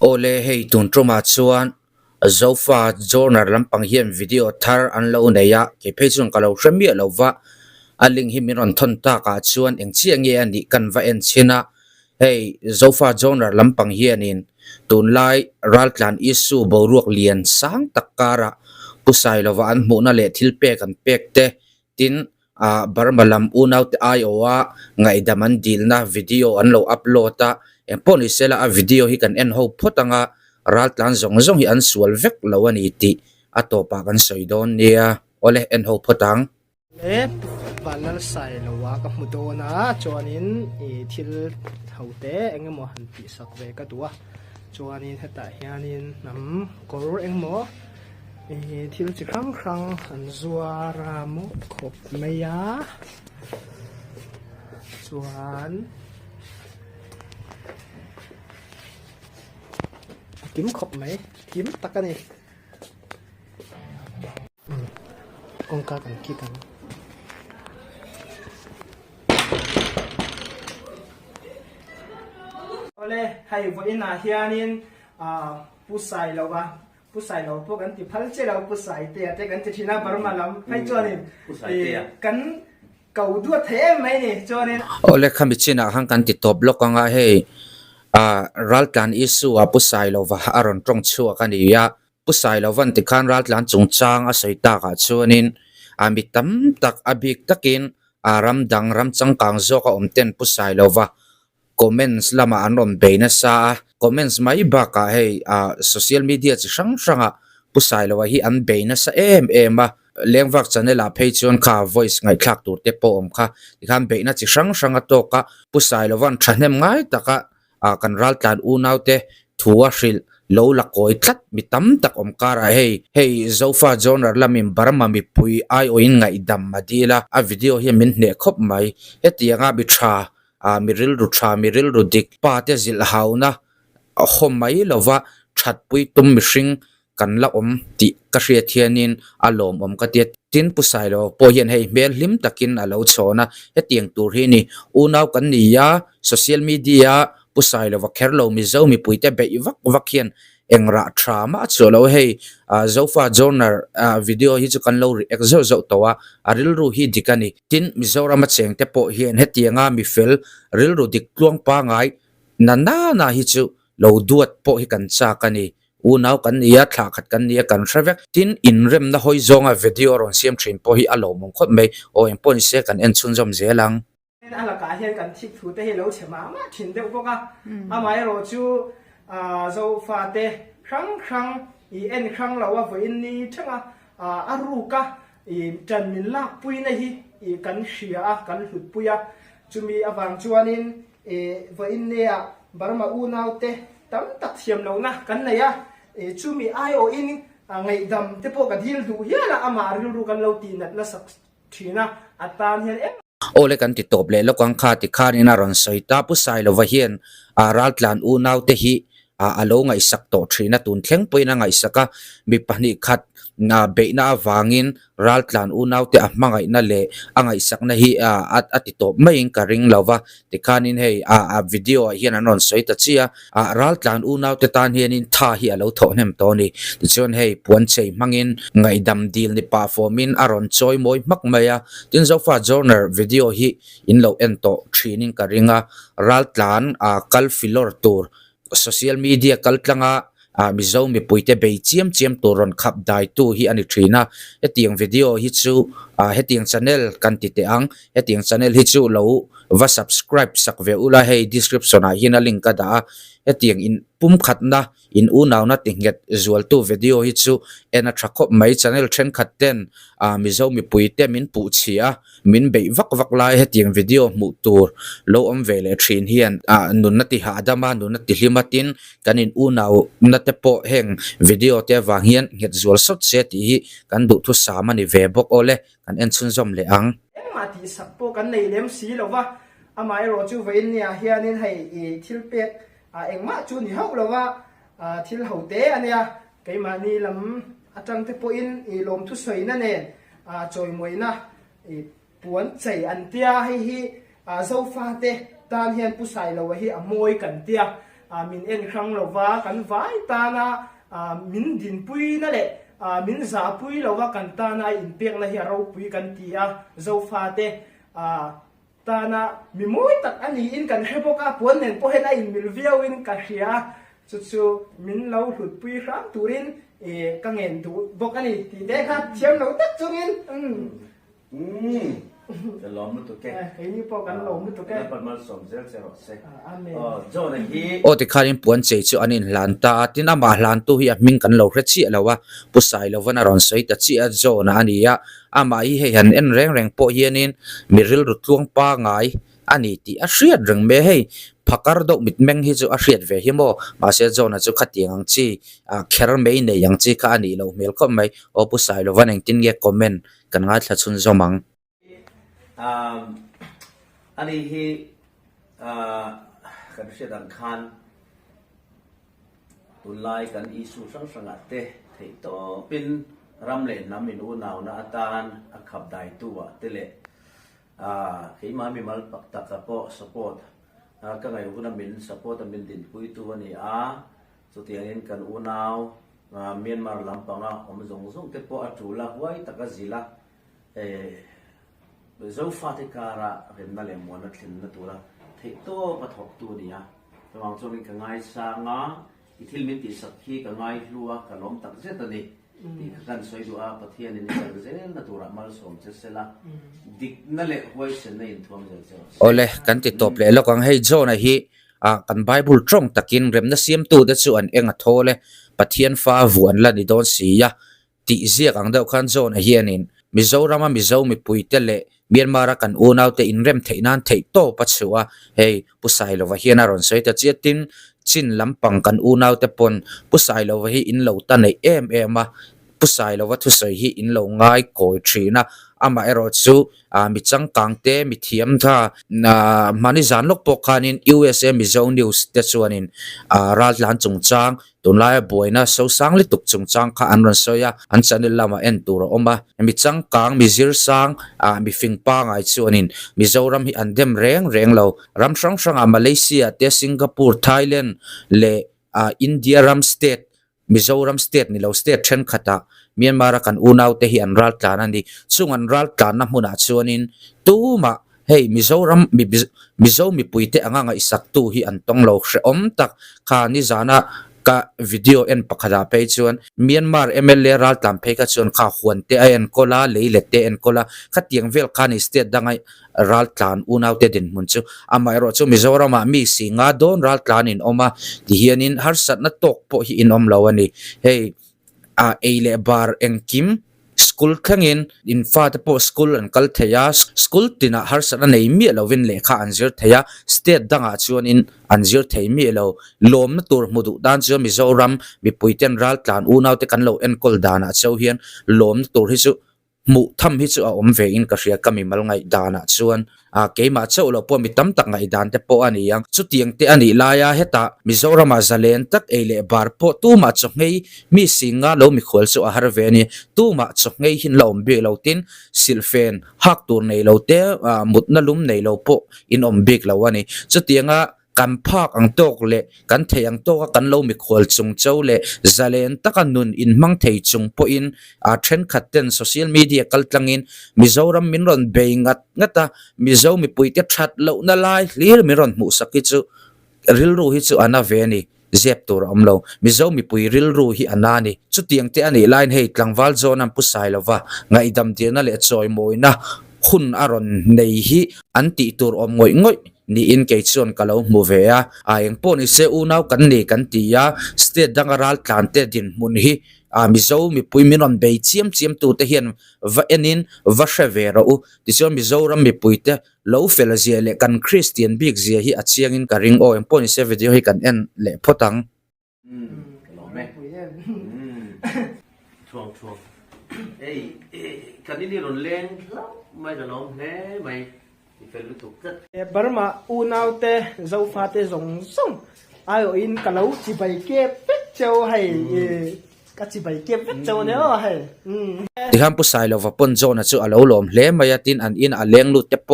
ole hei tun troma chuan zofa journal lampang hian video thar an lo neya ke pheichung kalo hramia lova aling hi miron thon ta ka chuan engchi ange ani kanwa en china hei zofa journal lampang hianin tunlai raltlan isu boruak lian sang takara pusai lova an hmuna le thilpe kan pekte tin barmalam unaut iowa ngai daman dilna video an lo uploada empon isela a video hi kan en ho photanga raltlan zong hi an sual vek lo ani ti atopa kan soidon nia ole en ho photang le banal sai lo wa ka mudona chuanin e thil hote engemaw han pi sak ve ka tua chuanin heta hianin nam kor engemaw thil chi khang khang han zuara mo khop meya chuan kim khop mai kim takani kong ka kan ki kan ole hai vo ina hianin pusai lowa pusai lo po kan ti phal che lo pusai te kan ti thina barmalam hai chuanin kan kau du the mai ni chuanin ole khamichina hang kan ti top lokanga hei raltlan isu pusai lova aron tong chua kania pusai lovan ti khan raltlan chungchang a soita ka chuanin ami tam tak abik takin ram dang ram changkang zo ka omten pusai lova comments lama anon beina sa comments mai ba ka hei social media chi sang pusai lova hi an beina sa em lengwak channel a page on ka voice ngai thlak tur te po om kha ikhan beina chi sang to ka pusai lovan thahnem ngai taka kan raltlan unaute thuwa hril lo lakoi tlat mitam tak omkara hei zofa journal lamin barma mi pui ai oin ngai dam madila a video hi min hne khop mai hetianga bi tha miril ru dik pa te zil hauna khom mai lova that pui tum mihring kan la om ti ka hria thianin alom om ka ti tin pusai lo po hian hei mel hlim takin alo chona hetiang tur hi ni unaw kan niya social media pusai lo vakherlo mi zo mi puite be vak hian engra trama cholo hei zofa journal video hi chu kan lo react zo towa aril ru hi dikani tin mizoram cheng te po hian hetianga mi fel ril ru dik tluang pa ngai na hi chu lo duat po hi kan cha kani unaw kan nia thla khat kan nia kan hravek tin inrem na hoi zonga video ron siam thin po hi alo mong khot mai o empon se kan en chun jom zelang ala ka hian kan thik thu te hi lo chema ma thin deuh boka amai ro chu zo fa te khang I en khang lawa vo in ni thanga aruka I tan min lak pui na hi I kan hria kan hlut puya chumi awang chuanin vo in ne a barma unaw te tam tak siam lo na kan na ya chumi ai o in ngai dam te po ka dil du hiala ama ru kan lo ti nat na sak thina atan hian ole kan ti top le lokang kha ti khan ina ron soita pusai lo hian raltlan unaw te hi alo ngai sak to thina tun thleng poina ngai saka mi pani khat na beina awangin raltlan unaw te ahmangai na le angai sak na hi ati top mai ka ring lova ti khanin hei video hian anon soita chia raltlan unaw te tan hian in tha hi alo thonem to ni chon hei puan chei mangin ngai dam dil ni performin aron choi moi mak maya tin zofa journal video hi in lo ento training ka ringa raltlan kal filor tur social media kaltlanga mizo mi puite be chiam turon khap dai tu hi ani thina hetiang video hi chu hetiang channel kan ti te ang hetiang channel hi chu lo va subscribe sakve ula hei description a hina link ka da hetiang in pum khatna in unaw na tinget zual tu video hi chu ena thakop mai channel then khatten mizo mi puite min pu chia min be vak lai hetiang video mu tur lo om vele thin hian nun na ti ha dama nun na ti hlimatin kanin unaw na te po heng video te wang hian het zual sot se ti hi kan du thu samani ve bok ole kan en chun zom le ang ma ti sakpo kan nei lem si lova amai ro chu vein nia hianin hei thil pek engma chu ni hau lova thil hote ania keimani lam atang te po in lom thu soi na ne choi moina puan chei an tia hi zo fa te tan hian pusai lo hi amoi kan tia min en khang lova kan vai ta na min din pui na le min za pui lova kan ta na in pek na hi ro pui kan ti a zo fa te ta na mi moi tak ani in kan heboka pon nen po he na in mil viau in ka hria chu min lo hlut pui ram turin ka ngen tu bok ani ti de kha thiam lo tak chunginจะล้อมมุตุแก่ cái như po kan lo mu to ke แล้วปันมันสมเซลเซลเซ amen โจ้นะฮี โอติคารินปวนเจจูอันนินลานตาตินามาลานตุฮีมิงกันโลเรชิแล้วว่าปุสายแล้ววันารอนสอยตะจิอะโจนะอันนี้อามาฮีเฮียนเอ็นแรงโปเฮียนินมิริลรุตวงปาไงอันนี้ที่อาเซียดเรื่องเมให้พักการดมิดเมงฮิจูอาเซียดเวฮิโมมาเสียโจนะจูขัดยังจีแคร์เมย์เนี่ยยังจีkaอันนี้เราเมลก็ไม่โอปุสายแล้ววันเองตินเกคอมเมนต์กันง่ายทัดชุนจมังอันนี้ฮีกันเสียดังคันตุลายกันอิสุสังสังเตะที่โตเป็นรำเล่นน้ำมินอูนาวนาตานอักขับได้ตัวเตเล่ที่มามีมาปักตะกะโปสปอร์ตก็ไงอูน้ำมินสปอร์ตมินดินคุยตัวนี่สุดที่เห็นกันอูนาวเมียนมาลำปางอมส่งเตปออัจุละไว้ตะกะจิละเจ้าฟาติการะเห็นนั่นแหละมวลนักเล่นนักตัวละที่โตปะทบตัวนี่ระหว่างช่วงนี้ก็ง่ายสางอิทธิมิติสักขีก็ง่ายรัวก็ล้มตักเสียตัวนี้ที่กันสวยดูประเทศนี้ก็เจริญนักตัวละมาสมเจริญละดิกนั่นแหละไว้เสนในทั่วเมืองเจ้าโอเลกันติดตบเลยแล้วก็ให้โจนะฮีกันไบเบิลตรงตะกินเริ่มน่าเสียมตัวเด็ดส่วนเองอ่ะโทเลยประเทศฟ้าหวนละนี่โดนเสียติเสียกันเดียวกันโจนะฮีนินมิโซรามามิโซมีปุยเตเลเมียนมารักันอูนาวเตอินเรมเทนันเทโตปัจจุบันเฮ้ผู้ชายเราว่าเฮียนารอนสวยแต่เจียตินชินลำปังกันอูนาวเตปนผู้ชายเราว่าเฮียอินเหล่าตันในมาผู้ชายเราว่าทุสวยเฮียอินเหล่าง่ายโกยทรีนะอามาเอรอจูมีจังกังเตมีเทียมท่ามันนิจานลกปกคานิน USA มีโซนิวส์เตชวนินรัฐลานจงจางตุนไล่บวยนะโซสังลิตุกจงจางข้าอันรันโซยาอันจันนิลามาเอ็นตัวเราออกมามีจังกังมีซิรสังมีฟิงปางไอชวนินมีโซรัมฮีอันเดมแรงเรารัมสังมาเลเซียเตสิงคโปร์ไทยแลนด์เลอินเดียรัมสเตทมิโซรัมสเตทนี่เราสเตทเช่นขัดเมียนมารักันอูนาวเตหิอันรัลตานันดีซุงอันรัลตานับมุนาชวนินตู้มาเฮ้มิโซรัมมิโซมีปุยเตะงางอิสักตู้ฮีอันต้องเราเชื่อมตักขานิจานะกะวิดีโอเอ็นปักดาไปชวนเมียนมาเอเมเลรัลตามไปกัชวนข้าขวนเตะเอ็นโคลาเลยเลเตเอ็นโคลาขัดยังเวลคานิสเตดังไงรัลตานอูนาวเตดินมุนจูอามาเอรอจูมิโซรามามีสิงาโดนรัลตานินออกมาที่เฮียนินฮาร์สัตนัตตกโปฮีอินอมลาวันนี้เฮ้เอเลบาร์เอ็นคิมสกูลขังอินอินฟาตโปสกูลอันกัลเทียสกูลตินะฮาร์สัตนันเอมีเราวินเลขาอันจิร์เทียสเตดดังอาชวนอินอันจิร์เทียมีเราลมนัตัวมุดุดานจูมิโซรัมมีปุยเตนรัลตานอูนาวเตกันเราเอ็นกอลดานะเจ้าเฮียนลมตัวที่จูมุทำให้จูอมเวอินกระเรียกมีมาลงไงดานะชวนเกมาเจ้าเราพอมีตั้มตักไงดานแต่พออันนี้ยังสุดยังเตอันนี้ลายเหตุมิโซรามาซาเลนตักเอเลบาร์พอตู้มาจงไงมีสิงห์เรามีขวลจูอาฮาร์เวนีตู้มาจงไงหินเราเบกเราตินซิลเฟนฮักตัวในเราเตมุดนั่ลุมในเราพออินอมเบกเราวันนี้สุดยังกันพากอังโตกเละกันเทียงโตกันเรามีขวลจงเจ้าเละซาเลนตักนุนอินมังเทียจงพออินเทรนขัดเต้นโซเชียลมีเดียกัลตังอินมิโซรัมมินรอนเบงงัดมิโซมีปุยเตชัดเหล่านั่นไล่ลีมิรอนมุสักิจูริลรูฮิจูอันนาเวนีเจ็บตัวอมเรามิโซมีปุยริลรูฮิอันนานี่จุดเตียงเตอันนี้ไลน์ให้กลางวัลโซนัมพุสายลาวะไงดำเดียนั่นแหละจอยมวยนะคุณอารอนในฮิอันติตัวอมงอยนี่อินเกจส่วนกะเราโมเวียยังปนอิเซอูนาวกันนี่กันตียาสเตดังรัลกันเตดินมุนฮีมิโซมีปุยมินอนเบย์เจียมตัวเทียนวะเอ็นินวะเชเวราอูดิส่วนมิโซรัมมีปุยเตโลเฟลเซียเลกันคริสเตียนบิกเซียฮีอัดเชียงอินการิงโอยังปนอิเซวิดีโอให้กันเอ็นเลพอตังหล่อไหมช่วงเอ้ยกันนี่รุนแรงไม่จะล้มแน่ไม่Burma unaute zaufate zong song ayo in kalau ci bai ke pek chau hai ก็สิไปเก็บเจ้าเนี่ยเฮ้ที่ห้ามผู้ชายเราว่าปนโจนะจู่อาลมเล่มายาตินอันอินอาเลี้ยงลุดเตปโป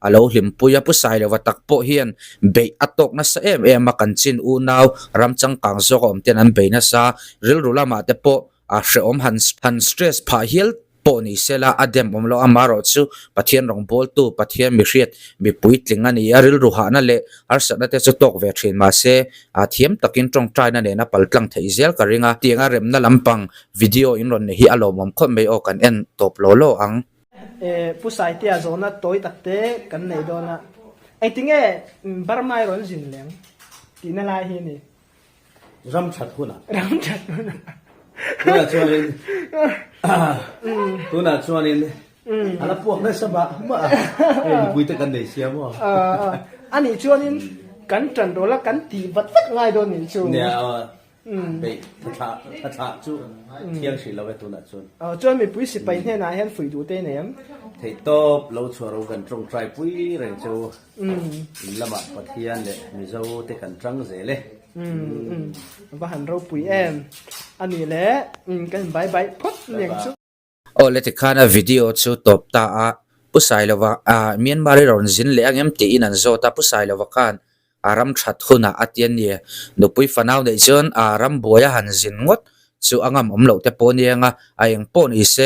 อาลหิมปุยผู้ชายเราว่าตักโปเฮียนเบยอัตกนัสเอมากันจินอูนาวรำจังกังโซกอมเตนันเบยนัสริลรุลามาเตปโปอาเชอมหันสเตรสพาฮิลปนี่เซลาอเดมอมโลอามารอจูปะเทียนรองบอลตูปะเทียนมิเรียดมีปุยติงอันนี้ริลรุหานั่นแหละอาร์สันเตจะตกเวทรินมาเซอาเทียมตะกินตรงใจนั่นเองนะปัลตังเทอิเซลกริงาเตียงอาเรมนั่นลำปังวิดีโออินรอนนี่อารมณ์มันคนไม่ออกกันเอ็นตบโลโลอังผู้ชายที่อาโซนะตัวตักเตะกันในโดนะไอ้ติงบาร์ไมร้อนสินเลี้ยงตีนั่นไรเฮนี่รำชัดคุณอ่ะรำชัดคุณอ่ะชวนนินคุณอ่ะชวนนินอะไรพวกนั้นสบายมากคุยแต่กันในเสียมั้งอันนี้ชวนนินกันจันโดละกันตีบัดฟัดง่ายโดนนี่ชวนเนี่ยไปทัดจู่เที่ยงสิเราไปตัวนั้นชวนชวนมีปุ้ยสิไปเนี่ยนายเห็นฝุ่ยดูเต้เนี่ยเที่ยตบเราชวนเรากันตรงใจปุ้ยเรื่องจู่ละหมาดปะเทียนเลยมีเจ้าเตกันจังเสเลยบ้านเราปุ้ยอันนี้แหละกันใบพดเลี้ยงชุโอ้เลติคานะวิดีโอจู่ตบตาผู้ชายเราว่าเมียนมาเรื่องจินเลี้ยงยังตีนันโซตาผู้ชายเราว่ากันอารมณ์ชัดขุนอาเตียนเนี่ยดูปุยฟันเอาได้จนอารมณ์บัวหันจินงดจู่อังมเหลาแต่ปนยังยังปนอิเซ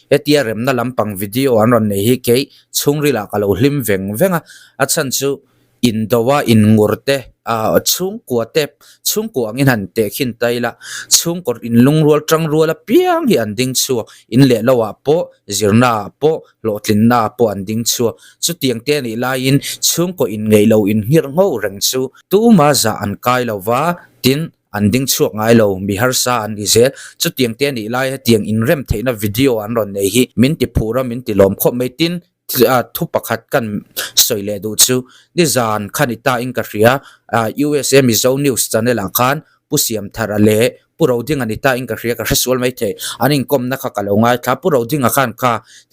เอตียเรมนั่นลำปังวิดีโออันรอนเนี่ยฮิเกยช่วงรีลักเราลิมเวงอาฉันจู่อินตัวอินงูร์เตช่วงกัวเตปช่วงกัวงินหันเตะขินไตละช่วงกัวอินลุงรัวจังรัวละเปียงฮิอันดิ้งชัวอินเล่ละว่าโปจิรนาโปโลดลินนาโปอันดิ้งชัวจุดเตียงเตนี่ลายินช่วงกัวอินไงเราอินฮิร์งเอาเริงชัวตู้มาจะอันกายละว่าตินอันดิ้งชัวไงเรามีฮาร์ซาอันดิเซจุดเตียงเตนี่ลายเตียงอินเร็มเทน่าวิดีโออันรอนเนี่ยฮิมินติพูระมินติลมคบไม่ตินทุบประคัดกันสวยเลยดูชูดิจานขันิตาอิงกะเรียUSA มิโซนิวส์จันเนลังคันผู้เสียมทาระเลผู้เราดิ้งอันิตาอิงกะเรียกับสวลไม่เทอันนี้ก็นักขัดลงไงครับผู้เราดิ้งอาการ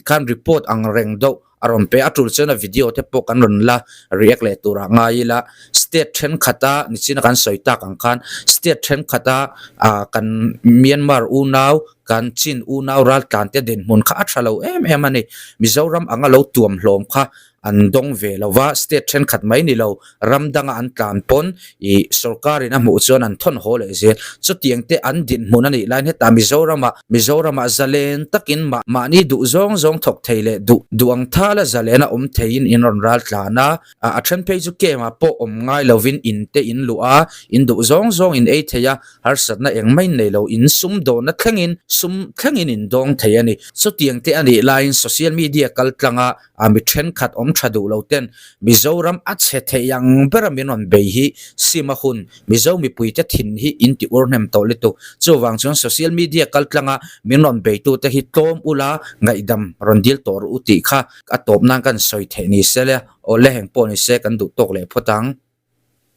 คันรีพอร์ตอังเร่งดูอารมณ์เปอตุลเซนวิดีโอเทปกันรุนละเรียกเลยตัวง่ายละสเตทเทนขัดนิสินกันสวยตากังคันสเตทเทนขัดกันเมียนมาอูนาวกันจีนอูนาวรัฐการเตดินมุนข้าอัชเรามันนี่มิโซรัมอังเราตัวมลมข้าอันดงเวลว่าสเตทเทนขัดไม่นี่เรารำดังอันการปนอีสุรการินะมุจวนอันทนโหเลยเสียจุดยังเตอันดินมุนันนี่ไลน์เหตุมิโซรัมจะเล่นตักินมานี่ดูซองถกเทเลดูอังท่าละจะเล่นเทยินอินรอนรัฐลานะฉันไปจุเกมาปอง่ายเราวินอินเตอินลัวอินดูซองอินเอเทียฮาร์สัตนะยังไม่ในเราอินซุมโดนนักแข่งอินอินดงเทียนี่จุดยังเตอันนี้ไลน์โซเชียลมีเดียกัลตังมิเทรนขัดชาดูเราเต้นมิโซรัมอัดเสถียงเบรมินอนเบย์ซีมาหุนมิโซมีปุยจะถิ่นฮีอินติอุรเนมโตลิตุจู่วางจนโซเชียลมีเดียกัลตังมินอนเบย์ตัวแต่ฮิตโตมอุลาไงดำรอนดิลตัวอุติค่ะอัตบนั่งกันสอยเทนิเซเลโอเลแห่งปอนิเซกันดูตกเลยพอตัง